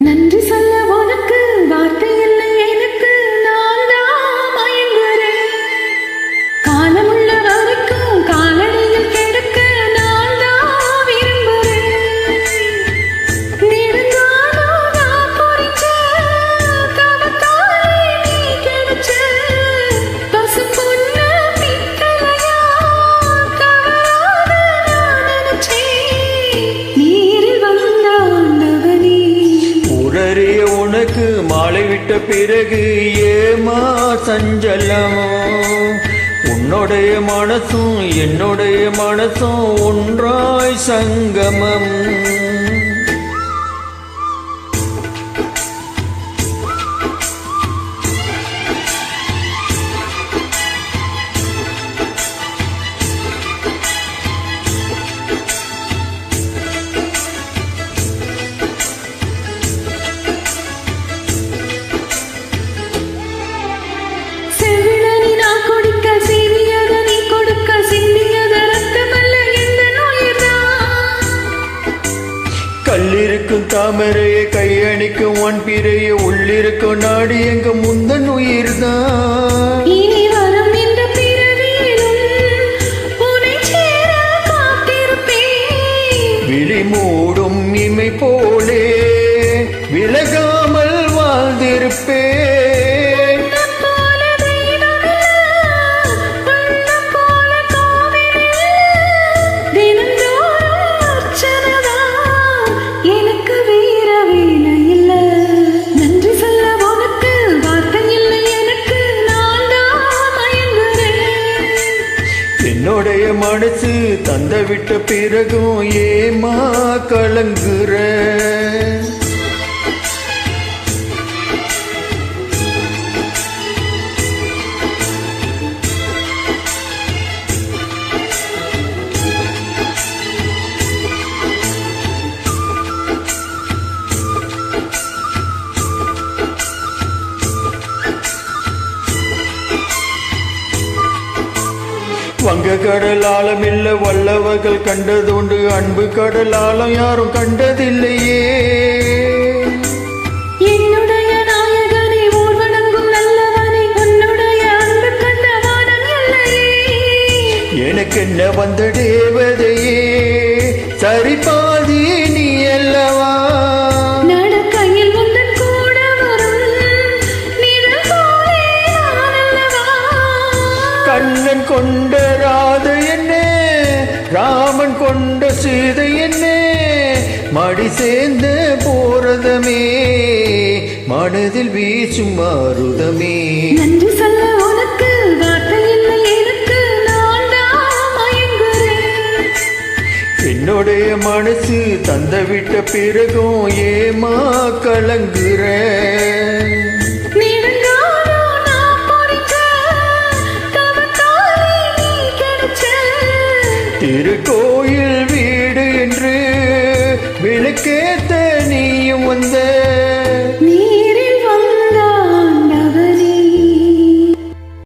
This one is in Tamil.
நன்றி சொல்ல உனக்கு வார்த்தை இல்லை எனக்கு, நான் தான் மயங்குறேன். காலமுள்ள வரைக்கும் காலடியில் கிடக்க நான் தான் விரும்புறேன். நெடுங்காலம் நான் பொறிச்ச தவத்தாலே நீ கிடைச்ச பசும்பொன்னு பித்தளையா தவறாத நான் நினைச்சேன். நீரில் வந்த ஆண்டவனே, உடறிய உனக்கு மாலை விட்ட பிறகு ஏமா சஞ்சலமோ? உன்னுடைய மனசும் என்னுடைய மனசும் ஒன்றாய் சங்கமம். செவிழனி நான் கொடுக்க சீவியத நீ கொடுக்க சிந்தியத ரத்தமல்ல எந்த நோயிதான். கல்லிருக்கும் தாமரையை கையணிக்கும் ஒன் பிறைய உள்ளிருக்கும் நாடி எங்க முந்தன் உயிர்தான். இனி வரும் இந்த பிறவியிலும் உன்னை சேர காத்திருப்பேன். விழி மூடும் இமை போலே விலகாமல் வாழ்ந்திருப்பேன். உன்னைப் போல தெய்வமில்ல, உன்னைப் போல கோவிலில்ல. தினந்தோறும் அர்ச்சனைதான், எனக்கு வேற வேலை இல்ல. நன்றி சொல்ல உனக்கு வார்த்தை இல்லை எனக்கு, நான் தான் மயங்குறேன். என்னுடைய மனசு தந்த விட்ட பிறகும் ஏமா கலங்குற? வங்க கடல் ஆழம் இல்ல வல்லவர்கள் கண்டதுண்டு, அன்பு கடல் ஆழம் யாரும் கண்டதில்லையே. என்னுடைய நாயகனே, ஊர் வணங்கும் நல்லவனே, உன்னுடைய அன்பு கண்ட வானம் எல்லையே. எனக்கு என்ன வந்த தேவதையே, சரி பாதி நீ அல்லவா? நடக்கையில் உந்தன் கூட வரும் நிழல் போலே நான் அல்லவா? கண்ணன் கொண்ட ராதை என்ன, ராமன் கொண்ட சீதை என்ன, மடி சேர்ந்த போரதமே, மனதில் வீசும் மாருதமே. நன்றி சொல்ல உனக்கு வார்த்தை இல்லை எனக்கு, நான் தான் மயங்குறேன். என்னுடைய மனசு தந்த விட்ட பிறகும் ஏமா கலங்குற?